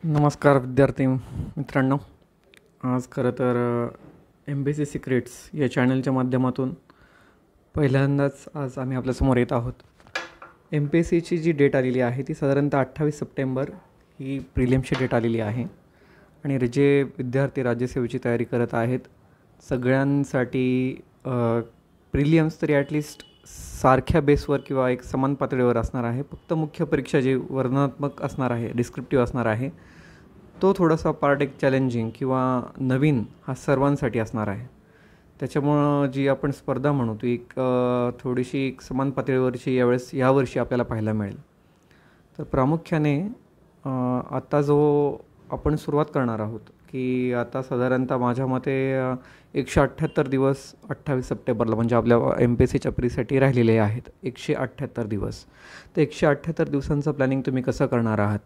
नमस्कार विद्यार्थी मित्रांनो. आज खरं तर MPSC सिक्रेट्स या चॅनलच्या माध्यमातून पहिल्यांदाच आज आम्ही आपल्यासमोर येत आहोत. MPSCची जी डेट आलेली आहे ती साधारणतः 28 सप्टेंबर ही प्रिलिम्सची डेट आलेली आहे. आणि जे विद्यार्थी राज्यसेवेची तयारी करत आहेत सगळ्यांसाठी प्रिलिम्स तरी ॲटलिस्ट सारख्या बेसवर किंवा एक समान पातळीवर असणार आहे. फक्त मुख्य परीक्षा जी वर्णनात्मक असणार आहे, डिस्क्रिप्टिव्ह असणार आहे, तो थोडासा पार्ट एक चॅलेंजिंग किंवा नवीन हा सर्वांसाठी असणार आहे. त्याच्यामुळं जी आपण स्पर्धा म्हणू ती एक थोडीशी एक समान पातळीवरची यावर्षी आपल्याला पाहायला मिळेल. तर प्रामुख्याने आता जो आपण सुरुवात करणार आहोत की आता साधारणतः माझ्या मते 178 दिवस 28 सप्टेंबरला म्हणजे आपल्या MPSCच्या प्रीसाठी राहिलेले आहेत 178 दिवस. तर 178 दिवसांचं प्लॅनिंग तुम्ही कसं करणार आहात?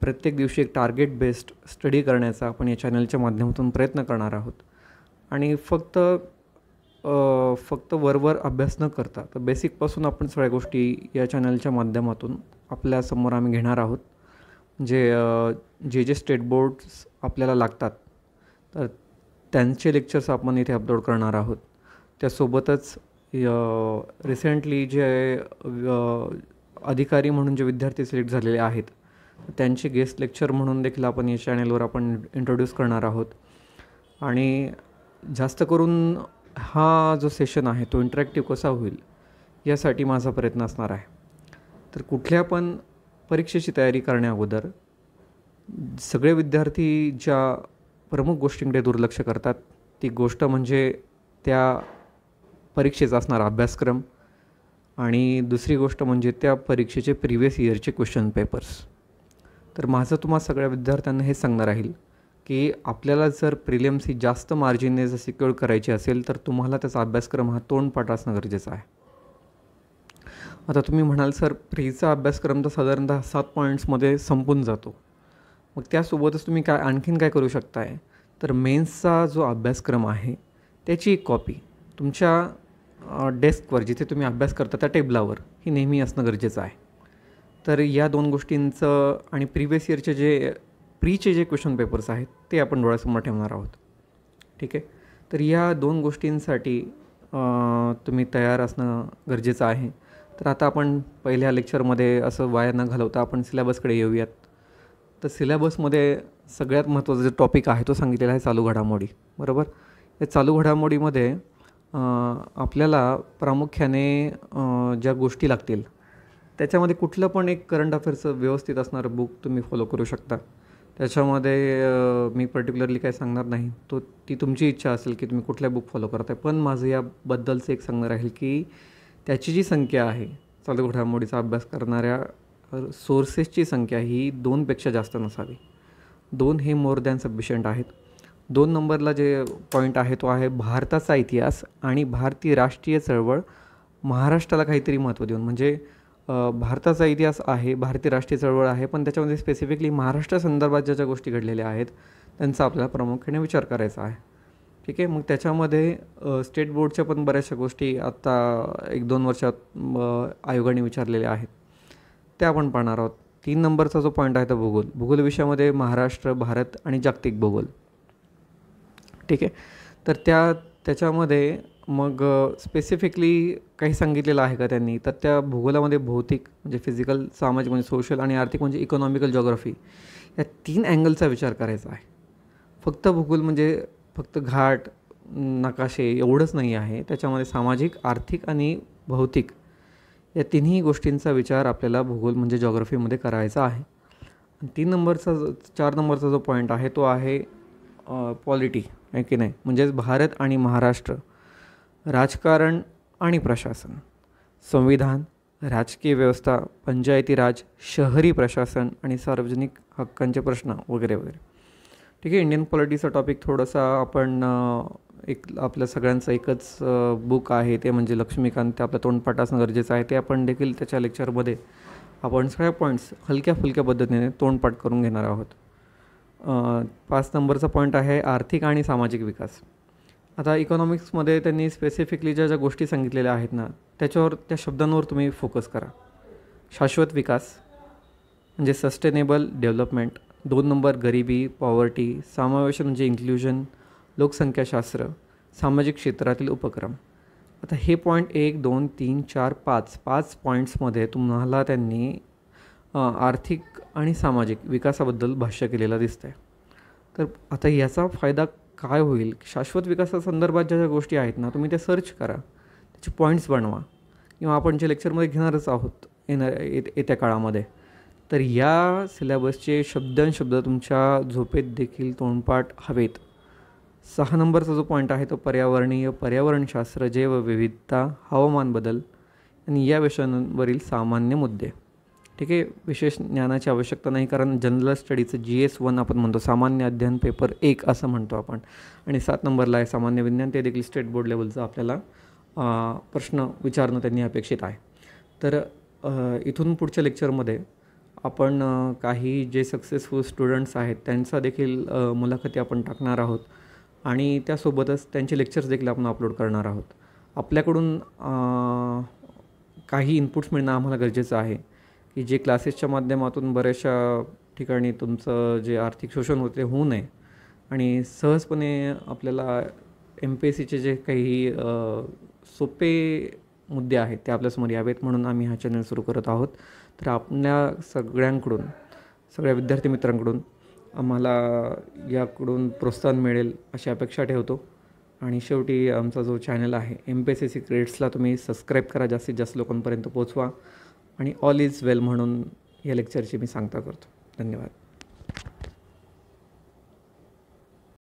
प्रत्येक दिवशी एक टार्गेट बेस्ड स्टडी करण्याचा आपण या चॅनलच्या माध्यमातून प्रयत्न करणार आहोत. आणि फक्त वरवर अभ्यास न करता तर बेसिकपासून आपण सगळ्या गोष्टी या चॅनलच्या माध्यमातून आपल्यासमोर आम्ही घेणार आहोत. जे स्टेट बोर्ड्स आपल्याला लागतात तर त्यांचे लेक्चर्स आपण इथे अपलोड करणार आहोत. त्यासोबतच रिसेंटली जे अधिकारी म्हणून जे विद्यार्थी सिलेक्ट झालेले आहेत त्यांचे गेस्ट लेक्चर म्हणून देखील आपण या चॅनलवर आपण इंट्रोड्यूस करणार आहोत. आणि जास्त करून हा जो सेशन आहे तो इंटरॅक्टिव्ह कसा होईल यासाठी माझा प्रयत्न असणार आहे. तर कुठल्या पण परीक्षेची तयारी करण्याअगोदर सगळे विद्यार्थी ज्या प्रमुख गोष्टींकडे दुर्लक्ष करतात ती गोष्ट म्हणजे त्या परीक्षेचा असणारा अभ्यासक्रम आणि दुसरी गोष्ट म्हणजे त्या परीक्षेचे प्रिव्हियस इयरचे क्वेश्चन पेपर्स. तर माझं तुम्हा सगळ्या विद्यार्थ्यांना हे सांगणार राहील की आपल्याला जर प्रिलिम्स ही जास्त मार्जिनने जर सिक्युअर करायची असेल तर तुम्हाला त्याचा अभ्यासक्रम हा तोंडपाठ असणं गरजेचं आहे. आता तुम्ही म्हणाल सर प्रीचा अभ्यासक्रम तर साधारणतः 7 पॉईंट्समध्ये संपून जातो. मग त्यासोबतच तुम्ही आणखीन काय करू शकताय तर मेन्सचा जो अभ्यासक्रम आहे त्याची एक कॉपी तुमच्या डेस्कवर जिथे तुम्ही अभ्यास करता त्या टेबलावर ही नेहमी असणं गरजेचं आहे. तर या दोन गोष्टींचं आणि प्रिव्हियस इयरचे प्रीचे जे क्वेश्चन पेपर्स आहेत ते आपण डोळ्यासमोर ठेवणार आहोत. ठीक आहे. तर या दोन गोष्टींसाठी तुम्ही तयार असणं गरजेचं आहे. तर आता आपण पहिल्या लेक्चरमध्ये असं वाया न घालवता आपण सिलेबसकडे येऊयात. तर सिलेबसमध्ये सगळ्यात महत्त्वाचा जो टॉपिक आहे तो सांगितलेला आहे चालू घडामोडी. बरोबर. या चालू घडामोडीमध्ये आपल्याला प्रामुख्याने ज्या गोष्टी लागतील त्याच्यामध्ये कुठलं पण एक करंट अफेअर्सचं व्यवस्थित असणारं बुक तुम्ही फॉलो करू शकता. त्याच्यामध्ये मी पर्टिक्युलरली काय सांगणार नाही, ती तुमची इच्छा असेल की तुम्ही कुठल्या बुक फॉलो करताय. पण माझं याबद्दलचं एक सांगणं राहील की त्याची जी संख्या आहे चालू घडामोडीचा अभ्यास करणाऱ्या सोर्सेसची संख्या ही 2पेक्षा जास्त नसावी. 2 हे मोर दॅन सफिशियंट आहेत. 2 नंबरला जे पॉईंट आहे तो आहे भारताचा इतिहास आणि भारतीय राष्ट्रीय चळवळ महाराष्ट्राला काहीतरी महत्त्व देऊन. म्हणजे भारताचा इतिहास आहे, भारतीय राष्ट्रीय चळवळ आहे, पण त्याच्यामध्ये स्पेसिफिकली महाराष्ट्र संदर्भात ज्या गोष्टी घडलेल्या आहेत त्यांचा आपल्याला प्रामुख्याने विचार करायचा आहे. ठीक आहे. मग त्याच्यामध्ये स्टेट बोर्डच्या पण बऱ्याचशा गोष्टी आता 1-2 वर्षात आयोगाने विचारलेल्या आहेत त्या आपण पाहणार आहोत. 3 नंबरचा जो पॉईंट आहे तो भूगोल. भूगोल विषयामध्ये महाराष्ट्र, भारत आणि जागतिक भूगोल. ठीक आहे. तर त्याच्यामध्ये मग स्पेसिफिकली काही सांगितलेलं आहे का त्यांनी, तर त्या भूगोलामध्ये भौतिक म्हणजे फिजिकल, सामाजिक म्हणजे सोशल आणि आर्थिक म्हणजे इकॉनॉमिकल जॉग्राफी या 3 अँगलचा विचार करायचा आहे. फक्त भूगोल म्हणजे फक्त घाट, नकाशे एवढंच नाही आहे. त्याच्यामध्ये सामाजिक, आर्थिक आणि भौतिक या तिन्ही गोष्टींचा विचार आपल्याला भूगोल म्हणजे जॉग्राफीमध्ये करायचा आहे. 4 नंबरचा जो पॉईंट आहे तो आहे पॉलिटी आहे की नाही, म्हणजेच भारत आणि महाराष्ट्र, राजकारण आणि प्रशासन, संविधान, राजकीय व्यवस्था, पंचायती राज, शहरी प्रशासन आणि सार्वजनिक हक्कांचे प्रश्न वगैरे वगैरे. ठीक आहे. इंडियन पॉलिटीचा टॉपिक थोडासा आपण आपल्या सगळ्यांचं एकच बुक आहे ते म्हणजे लक्ष्मीकांत, ते आपलं तोंडपाठ असणं गरजेचं आहे. ते आपण देखील त्याच्या लेक्चरमध्ये आपण सगळ्या पॉईंट्स हलक्या फुलक्या पद्धतीने तोंडपाठ करून घेणार आहोत. 5 नंबरचा पॉईंट आहे आर्थिक आणि सामाजिक विकास. आता इकॉनॉमिक्समध्ये त्यांनी स्पेसिफिकली ज्या गोष्टी सांगितलेल्या आहेत ना त्या शब्दांवर तुम्ही फोकस करा. शाश्वत विकास म्हणजे सस्टेनेबल डेव्हलपमेंट, 2 नंबर गरिबी, पॉवर्टी, समावेशन म्हणजे इन्क्ल्युजन, लोकसंख्याशास्त्र, सामाजिक क्षेत्रातील उपक्रम. आता हे पॉईंट 1, 2, 3, 4, 5 पॉईंट्समध्ये तुम्हाला त्यांनी आर्थिक आणि सामाजिक विकासाबद्दल भाष्य केलेलं दिसतं आहे. तर आता याचा फायदा काय होईल? शाश्वत विकासासंदर्भात ज्या ज्या गोष्टी आहेत ना, तुम्ही त्या सर्च करा, त्याचे पॉईंट्स बनवा, किंवा आपण जे लेक्चरमध्ये घेणारच आहोत येत्या काळामध्ये. तर या सिलेबसचे शब्दनशब्द तुमच्या झोपेत देखील तोंडपाठ हवेत. 6 नंबरचा जो पॉईंट आहे तो पर्यावरणशास्त्र, जैवविविधता, हवामान बदल आणि या विषयांवरील सामान्य मुद्दे. ठीक आहे, विशेष ज्ञानाची आवश्यकता नाही, कारण जनरल स्टडीचं GS1 आपण म्हणतो, सामान्य अध्ययन पेपर 1 असं म्हणतो आपण. आणि 7 नंबरला आहे सामान्य विज्ञान, ते देखील स्टेट बोर्ड लेवलचं आपल्याला प्रश्न विचारणं त्यांनी अपेक्षित आहे. तर इथून पुढच्या लेक्चरमध्ये आपण काही जे सक्सेसफुल स्टुडंट्स आहेत त्यांचा देखील मुलाखती आपण टाकणार आहोत, आणि त्यासोबतच त्यांचे लेक्चर्स देखील आपण अपलोड करणार आहोत. आपल्याकडून काही इनपुट्स मिळणं आम्हाला गरजेचं आहे, की जे क्लासेसच्या माध्यमातून बऱ्याचशा ठिकाणी तुमचं जे आर्थिक शोषण होते होऊ नये, आणि सहजपणे आपल्याला MPSCचे जे काही सोपे मुद्दे आहेत ते आपल्यासमोर यावेत, म्हणून आम्ही हा चॅनल सुरू करत आहोत. तर आपल्या सगळ्या विद्यार्थी मित्रांकडून आम्हाला याकडून प्रोत्साहन मिळेल अशी अपेक्षा ठेवतो. आणि शेवटी आमचा जो चॅनल आहे MPSC सिक्रेट्सला तुम्ही सबस्क्राईब करा, जास्तीत जास्त लोकांपर्यंत पोहोचवा, आणि ऑल इज वेल म्हणून या लेक्चरची मी सांगता करतो. धन्यवाद.